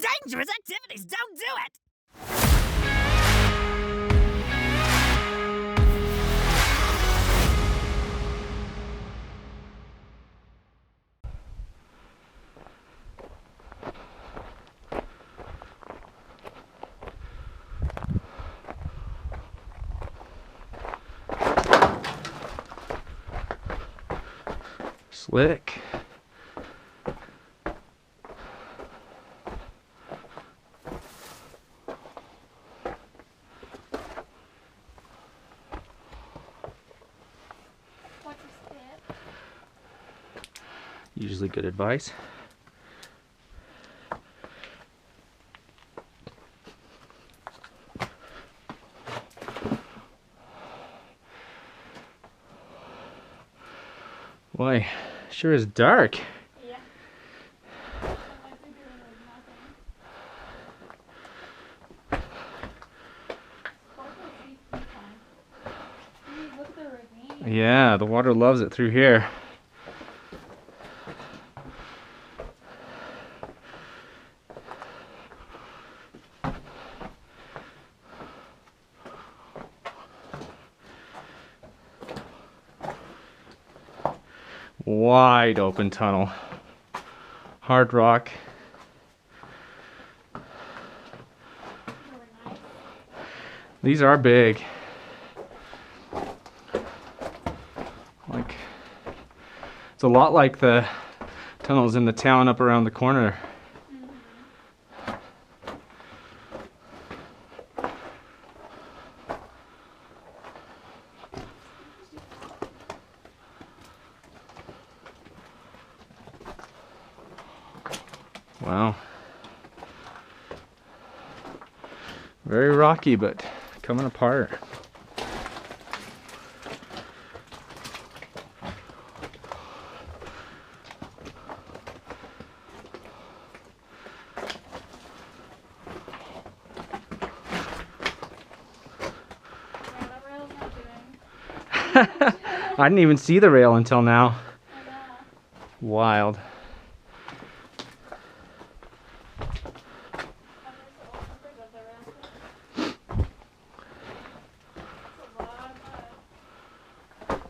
dangerous activities. Don't do it. Slick. What's a step? Usually good advice. Boy, sure is dark. Yeah. Look at the ravine. Yeah, the water loves it through here. Wide open tunnel. Hard rock. Really nice. These are big. Like, it's a lot like the tunnels in the town up around the corner. Wow. Very rocky, but coming apart. Yeah, that rail's not doing. I didn't even see the rail until now. I know. Wild.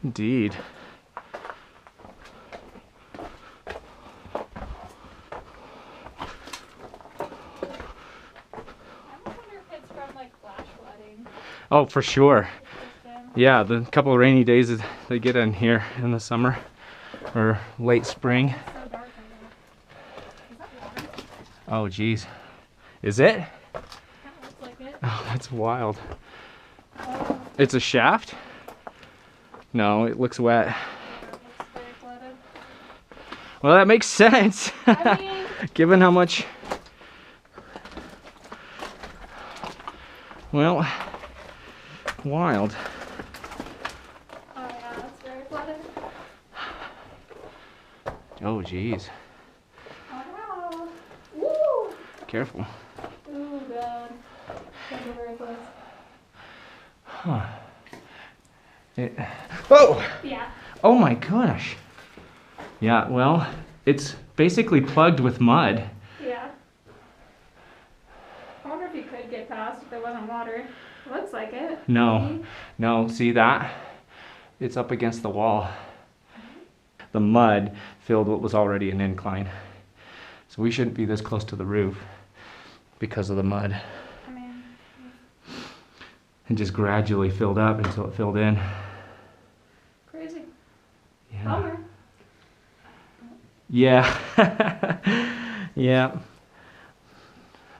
Indeed. Oh, for sure. Yeah, the couple of rainy days that they get in here in the summer or late spring. So dark in there. Is that water? Oh, geez. Is it? Kind of looks like it. Oh, that's wild. Oh, It's a shaft? No, it looks wet. it looks very flooded. Well, that makes sense. I mean, Given how much. Well, wild. oh yeah, it's very flooded. Oh, geez. Oh no. Woo! Careful. Ooh, God. Can't go very close. Huh. Oh! Yeah. Oh my gosh. Yeah, well, it's basically plugged with mud. Yeah. I wonder if you could get past if there wasn't water. Looks like it. No. Maybe. No, see that? It's up against the wall. The mud filled what was already an incline. So we shouldn't be this close to the roof because of the mud. I mean, And just gradually filled up until it filled in. crazy. Yeah. Bummer. Yeah. Yeah.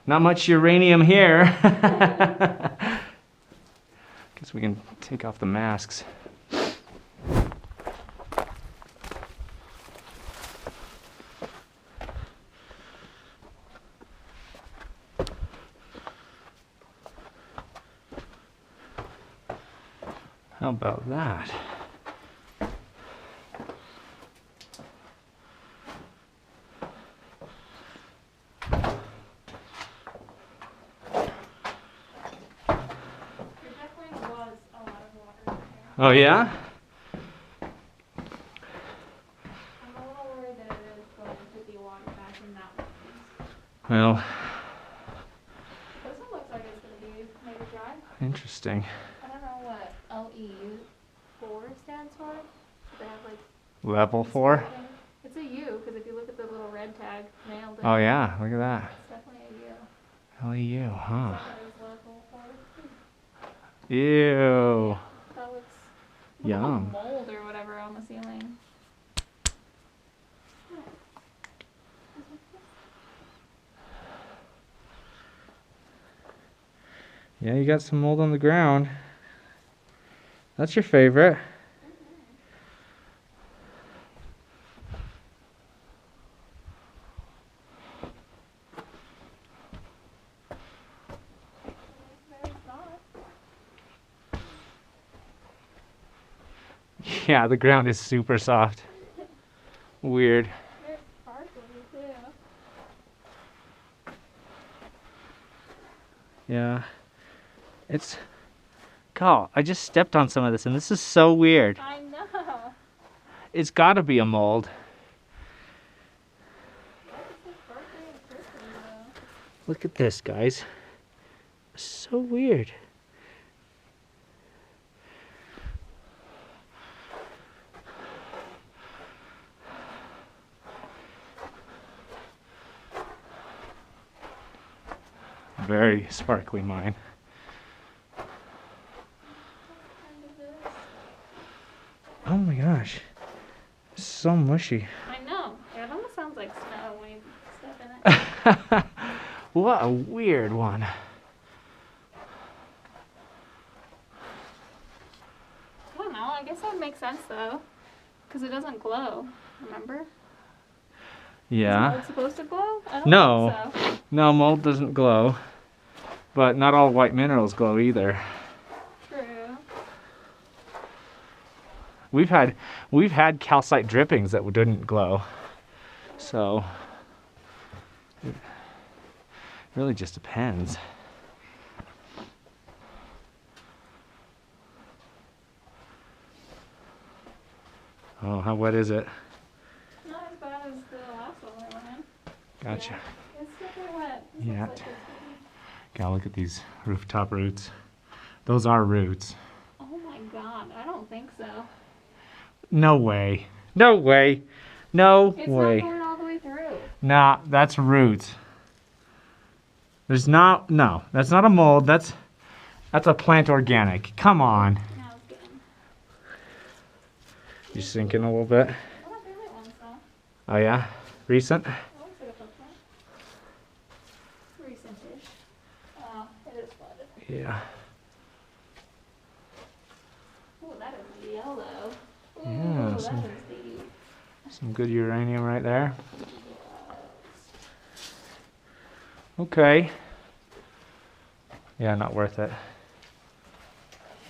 Not much uranium here. Guess we can take off the masks. How about that? There definitely was a lot of water in there. Oh yeah? I'm a little worried that it is going to be water back in that one. Well, Interesting. I don't know what LEU4 stands for. They have like Level 4? wording. It's a U because if you look at the little red tag, nailed it. Oh yeah, look at that. It's definitely a U. LEU, huh? That is level 4. Ew. That looks Yum. mold or whatever on the ceiling. Yeah, you got some mold on the ground. That's your favorite. There's not. Yeah, the ground is super soft. Weird. There's sparkly too. Yeah. It's... God, I just stepped on some of this and this is so weird. I know. It's gotta be a mold. Why is this sparkly and crispy though? Look at this, guys. So weird. Very sparkly mine. Oh my gosh. So mushy. I know. It almost sounds like snow when you step in it. What a weird one. I don't know. I guess that would make sense though. Because it doesn't glow. Remember? Yeah. Is it supposed to glow? I don't No. think so. No, mold doesn't glow. But not all white minerals glow either. True. We've had calcite drippings that didn't glow. So it really just depends. Oh, how wet is it? Not as bad as the last one we went in. Gotcha. Yeah, it's super wet. This Yeah. looks like it's- God, look at these rooftop roots. Those are roots. Oh my god. I don't think so. No way. No way. No It's way. not going all the way through. Nah, that's roots. There's not, no, that's not a mold. That's a plant organic. Come on. Now it's getting. You sinking a little bit? Well, not really ones though. Oh yeah? Recent? It looks like a footprint. Recent-ish. Oh, it is flooded. Yeah. Oh, that is yellow. Ooh, Yeah, that some- is deep. Some good uranium right there. Okay. Yeah, not worth it.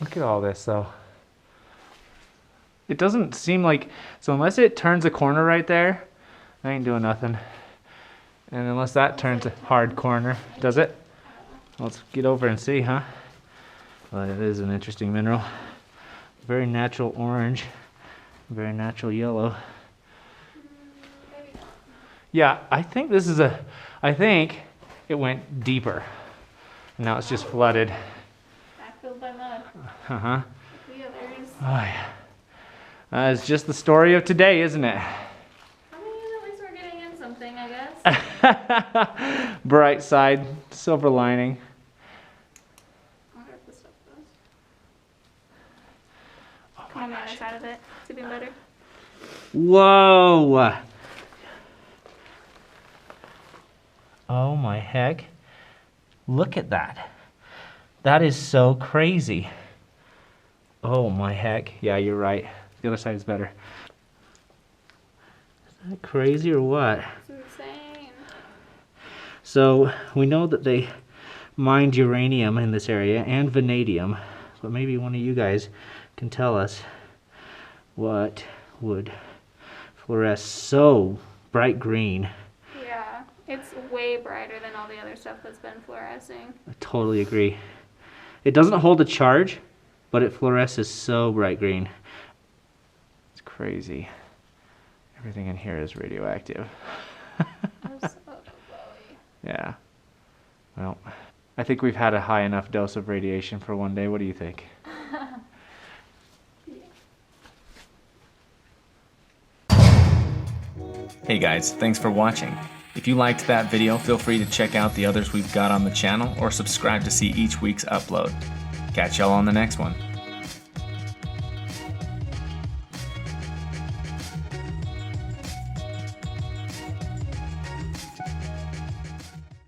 Look at all this though. It doesn't seem like, so unless it turns a corner right there, I ain't doing nothing. And unless that turns a hard corner, does it? Let's get over and see, huh? Well, it is an interesting mineral. Very natural orange, very natural yellow. Maybe not. Yeah, I think I think it went deeper. Now it's just flooded. Backfilled by mud. Uh-huh. Yeah, there's. Oh, yeah. It's just the story of today, isn't it? I mean, at least we're getting in something, I guess. Bright side, silver lining. I wonder if this stuff goes. Oh Come on the other side of it. It's even better. Whoa! Oh my heck. Look at that. That is so crazy. Oh my heck. Yeah, you're right. The other side is better. Is that crazy or what? It's insane. So we know that they mined uranium in this area and vanadium, but maybe one of you guys can tell us what would fluoresce so bright green. Yeah, it's way brighter than all the other stuff that's been fluorescing. I totally agree. It doesn't hold a charge, but it fluoresces so bright green. It's crazy. Everything in here is radioactive. I'm so glowy. Yeah. Well, I think we've had a high enough dose of radiation for one day. What do you think? Hey guys, thanks for watching. If you liked that video, feel free to check out the others we've got on the channel or subscribe to see each week's upload. Catch y'all on the next one.